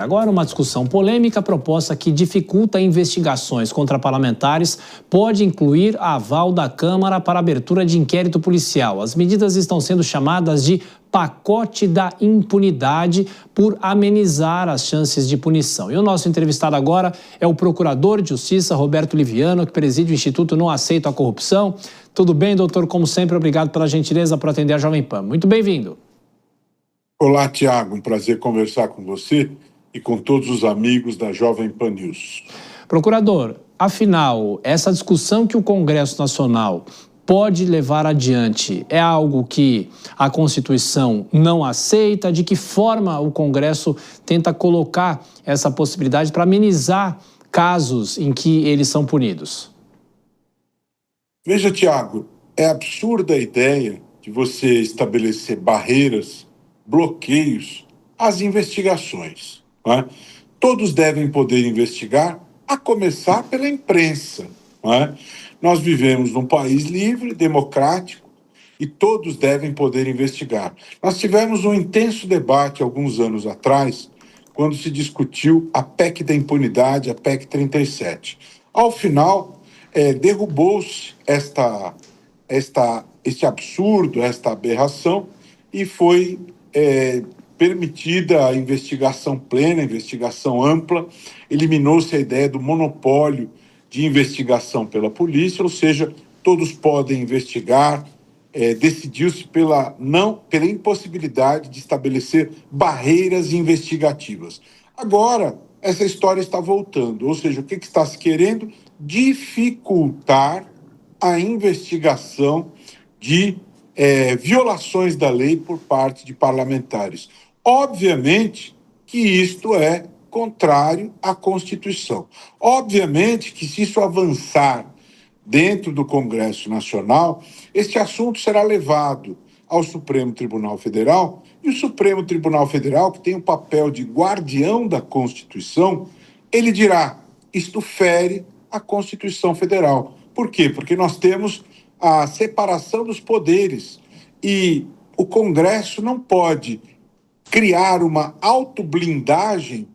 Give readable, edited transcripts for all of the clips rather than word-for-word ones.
Agora, uma discussão polêmica proposta que dificulta investigações contra parlamentares pode incluir a aval da Câmara para abertura de inquérito policial. As medidas estão sendo chamadas de pacote da impunidade por amenizar as chances de punição. E o nosso entrevistado agora é o procurador de Justiça, Roberto Liviano, que preside o Instituto Não Aceito a Corrupção. Tudo bem, doutor? Como sempre, obrigado pela gentileza por atender a Jovem Pan. Muito bem-vindo. Olá, Tiago. Um prazer conversar com você e com todos os amigos da Jovem Pan News. Procurador, afinal, essa discussão que o Congresso Nacional pode levar adiante é algo que a Constituição não aceita? De que forma o Congresso tenta colocar essa possibilidade para amenizar casos em que eles são punidos? Veja, Tiago, é absurda a ideia de você estabelecer barreiras, bloqueios às investigações. Não é? Todos devem poder investigar, a começar pela imprensa. Não é? Nós vivemos num país livre, democrático, e todos devem poder investigar. Nós tivemos um intenso debate alguns anos atrás, quando se discutiu a PEC da impunidade, a PEC 37. Ao final, derrubou-se este absurdo, esta aberração, e foi permitida a investigação plena, a investigação ampla, eliminou-se a ideia do monopólio de investigação pela polícia, ou seja, todos podem investigar, decidiu-se pela impossibilidade de estabelecer barreiras investigativas. Agora, essa história está voltando, ou seja, o que está se querendo? Dificultar a investigação de violações da lei por parte de parlamentares. Obviamente que isto é contrário à Constituição. Obviamente que, se isso avançar dentro do Congresso Nacional, este assunto será levado ao Supremo Tribunal Federal, e o Supremo Tribunal Federal, que tem o papel de guardião da Constituição, ele dirá: isto fere a Constituição Federal. Por quê? Porque nós temos a separação dos poderes e o Congresso não pode criar uma autoblindagem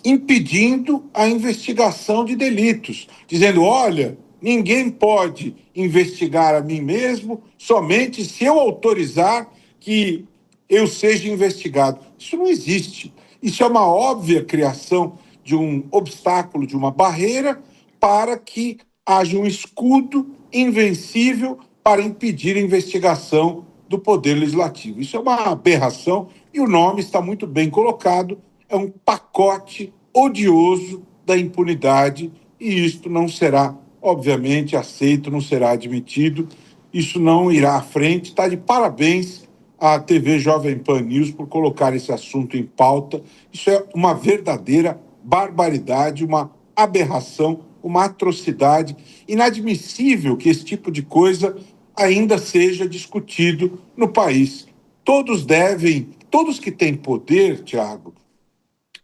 impedindo a investigação de delitos, dizendo: olha, ninguém pode investigar a mim mesmo somente se eu autorizar que eu seja investigado. Isso não existe. Isso é uma óbvia criação de um obstáculo, de uma barreira, para que haja um escudo invencível para impedir a investigação do Poder Legislativo. Isso é uma aberração e o nome está muito bem colocado. É um pacote odioso da impunidade e isto não será, obviamente, aceito, não será admitido. Isso não irá à frente. Está de parabéns à TV Jovem Pan News por colocar esse assunto em pauta. Isso é uma verdadeira barbaridade, uma aberração, uma atrocidade. Inadmissível que esse tipo de coisa ainda seja discutido no país. Todos que têm poder, Tiago,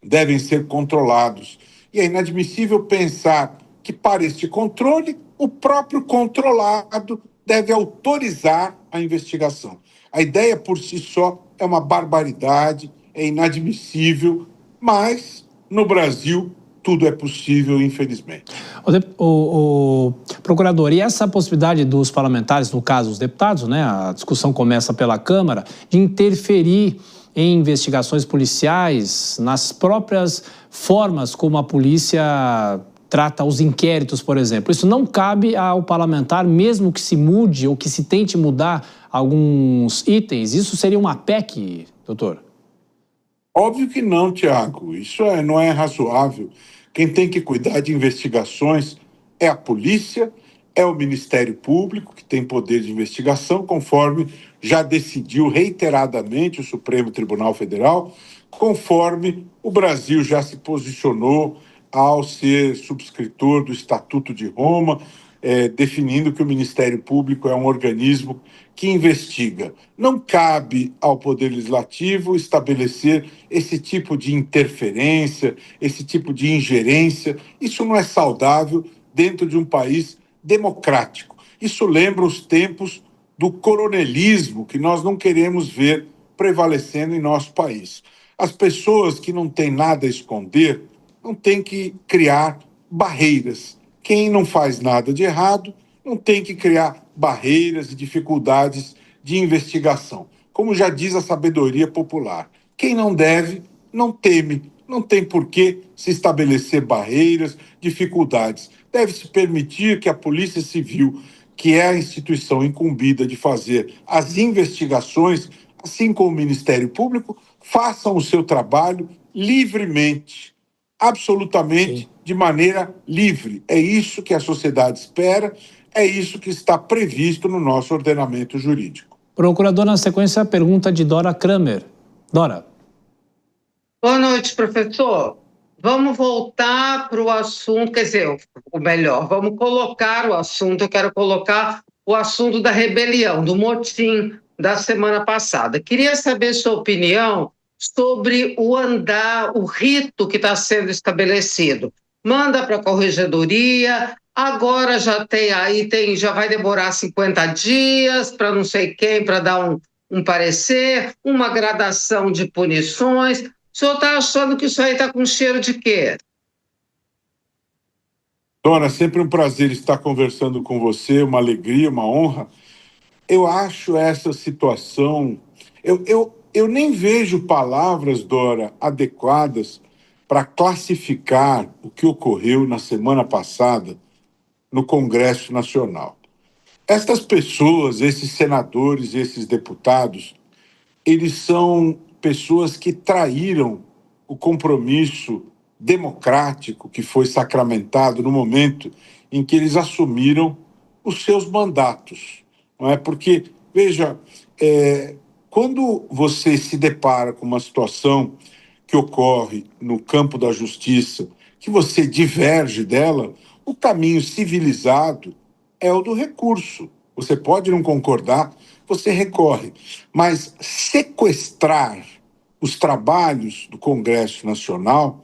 devem ser controlados. E é inadmissível pensar que, para este controle, o próprio controlado deve autorizar a investigação. A ideia por si só é uma barbaridade, é inadmissível, mas no Brasil tudo é possível, infelizmente. O procurador, e essa possibilidade dos parlamentares, no caso os deputados, né, a discussão começa pela Câmara, de interferir em investigações policiais, nas próprias formas como a polícia trata os inquéritos, por exemplo. Isso não cabe ao parlamentar, mesmo que se mude ou que se tente mudar alguns itens. Isso seria uma PEC, doutor? Óbvio que não, Tiago. Isso não é razoável. Quem tem que cuidar de investigações é a polícia, é o Ministério Público, que tem poder de investigação, conforme já decidiu reiteradamente o Supremo Tribunal Federal, conforme o Brasil já se posicionou ao ser subscritor do Estatuto de Roma, definindo que o Ministério Público é um organismo que investiga. Não cabe ao Poder Legislativo estabelecer esse tipo de interferência, esse tipo de ingerência. Isso não é saudável dentro de um país democrático. Isso lembra os tempos do coronelismo que nós não queremos ver prevalecendo em nosso país. As pessoas que não têm nada a esconder não têm que criar barreiras. Quem não faz nada de errado não tem que criar barreiras e dificuldades de investigação. Como já diz a sabedoria popular, quem não deve, não teme. Não tem por que se estabelecer barreiras, dificuldades. Deve-se permitir que a Polícia Civil, que é a instituição incumbida de fazer as investigações, assim como o Ministério Público, façam o seu trabalho livremente, absolutamente Sim. de maneira livre. É isso que a sociedade espera, é isso que está previsto no nosso ordenamento jurídico. Procurador, na sequência, a pergunta de Dora Kramer. Dora. Boa noite, professor. Vamos voltar para o assunto, quer dizer, o melhor, vamos colocar o assunto, eu quero colocar o assunto da rebelião, do motim da semana passada. Queria saber sua opinião sobre o rito que está sendo estabelecido. Manda para a corregedoria, agora já já vai demorar 50 dias para não sei quem, para dar um parecer, uma gradação de punições. O senhor está achando que isso aí está com cheiro de quê? Dona, sempre um prazer estar conversando com você, uma alegria, uma honra. Eu acho essa situação. Eu nem vejo palavras, Dora, adequadas para classificar o que ocorreu na semana passada no Congresso Nacional. Estas pessoas, esses senadores, esses deputados, eles são pessoas que traíram o compromisso democrático que foi sacramentado no momento em que eles assumiram os seus mandatos. Não é? Porque, veja, quando você se depara com uma situação que ocorre no campo da justiça, que você diverge dela, o caminho civilizado é o do recurso. Você pode não concordar, você recorre. Mas sequestrar os trabalhos do Congresso Nacional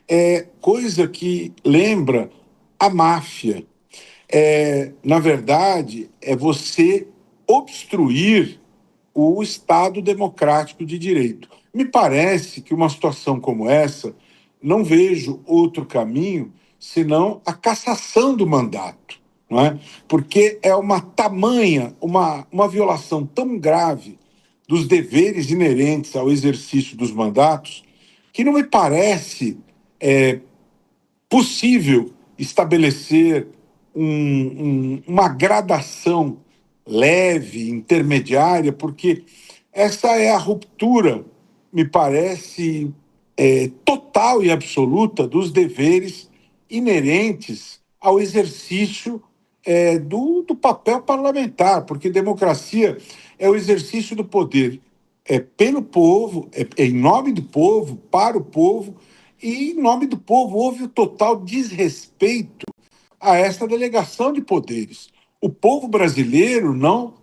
é coisa que lembra a máfia. Na verdade, é você obstruir o Estado democrático de direito. Me parece que uma situação como essa, não vejo outro caminho senão a cassação do mandato, não é? Porque é uma tamanha, uma violação tão grave dos deveres inerentes ao exercício dos mandatos, que não me parece possível estabelecer uma gradação leve, intermediária, porque essa é a ruptura, me parece, total e absoluta dos deveres inerentes ao exercício do papel parlamentar, porque democracia é o exercício do poder pelo povo, em nome do povo, para o povo, e em nome do povo houve o total desrespeito a esta delegação de poderes. O povo brasileiro não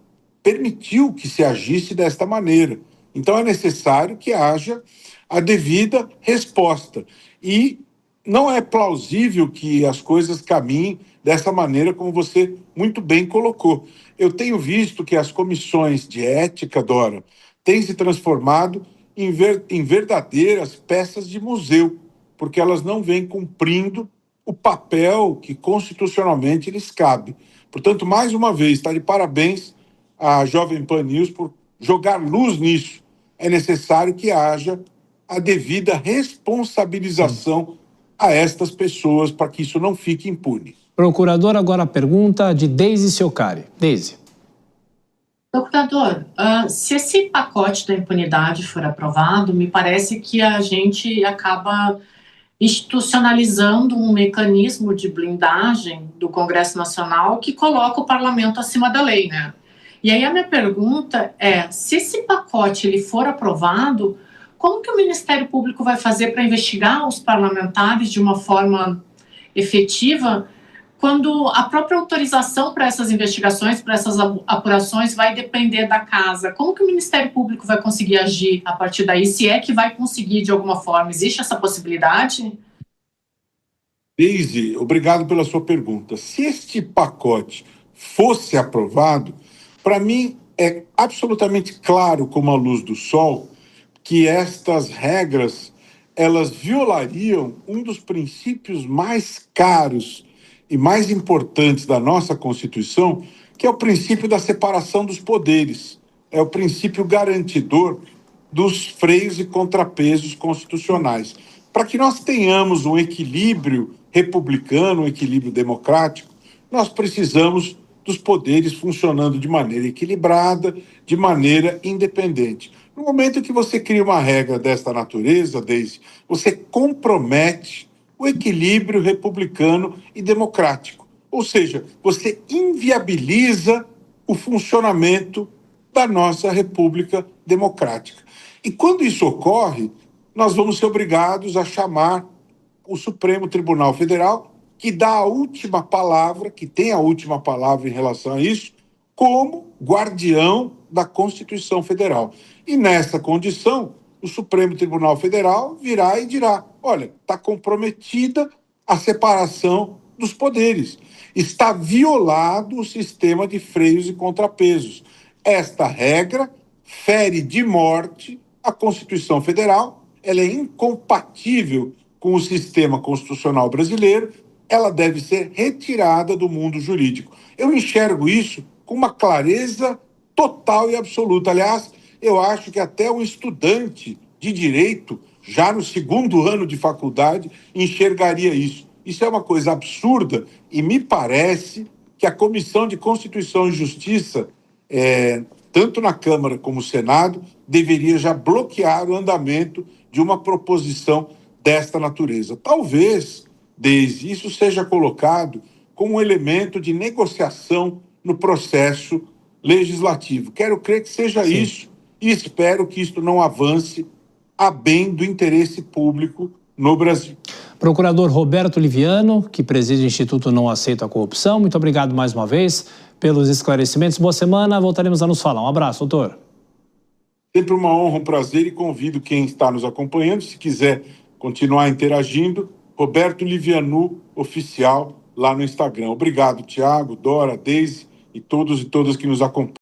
permitiu que se agisse desta maneira. Então é necessário que haja a devida resposta. E não é plausível que as coisas caminhem dessa maneira como você muito bem colocou. Eu tenho visto que as comissões de ética, Dora, têm se transformado em verdadeiras peças de museu, porque elas não vêm cumprindo o papel que constitucionalmente lhes cabe. Portanto, mais uma vez, está de parabéns à Jovem Pan News por jogar luz nisso. É necessário que haja a devida responsabilização a estas pessoas para que isso não fique impune. Procurador, agora a pergunta de Deise Ciocari. Deise. Procurador, se esse pacote da impunidade for aprovado, me parece que a gente acaba institucionalizando um mecanismo de blindagem do Congresso Nacional que coloca o parlamento acima da lei, né? E aí a minha pergunta é, se esse pacote ele for aprovado, como que o Ministério Público vai fazer para investigar os parlamentares de uma forma efetiva, quando a própria autorização para essas investigações, para essas apurações, vai depender da casa? Como que o Ministério Público vai conseguir agir a partir daí, se é que vai conseguir de alguma forma? Existe essa possibilidade? Deise, obrigado pela sua pergunta. Se este pacote fosse aprovado, para mim é absolutamente claro como a luz do sol que estas regras elas violariam um dos princípios mais caros e mais importantes da nossa Constituição, que é o princípio da separação dos poderes. É o princípio garantidor dos freios e contrapesos constitucionais. Para que nós tenhamos um equilíbrio republicano, um equilíbrio democrático, nós precisamos dos poderes funcionando de maneira equilibrada, de maneira independente. No momento que você cria uma regra desta natureza, Deise, você compromete o equilíbrio republicano e democrático. Ou seja, você inviabiliza o funcionamento da nossa República Democrática. E quando isso ocorre, nós vamos ser obrigados a chamar o Supremo Tribunal Federal, que dá a última palavra, que tem a última palavra em relação a isso, como guardião da Constituição Federal. E nessa condição, o Supremo Tribunal Federal virá e dirá: olha, está comprometida a separação dos poderes, está violado o sistema de freios e contrapesos. Esta regra fere de morte a Constituição Federal, ela é incompatível com o sistema constitucional brasileiro, ela deve ser retirada do mundo jurídico. Eu enxergo isso com uma clareza total e absoluta. Aliás, eu acho que até um estudante de direito, já no segundo ano de faculdade, enxergaria isso. Isso é uma coisa absurda e me parece que a Comissão de Constituição e Justiça, tanto na Câmara como no Senado, deveria já bloquear o andamento de uma proposição desta natureza. Talvez, Deise, isso seja colocado como um elemento de negociação no processo legislativo. Quero crer que seja Sim. isso e espero que isso não avance a bem do interesse público no Brasil. Procurador Roberto Liviano, que preside o Instituto Não Aceito a Corrupção, muito obrigado mais uma vez pelos esclarecimentos. Boa semana, voltaremos a nos falar. Um abraço, doutor. Sempre uma honra, um prazer e convido quem está nos acompanhando, se quiser continuar interagindo, Roberto Liviano Oficial, lá no Instagram. Obrigado, Tiago, Dora, Deise e todos e todas que nos acompanham.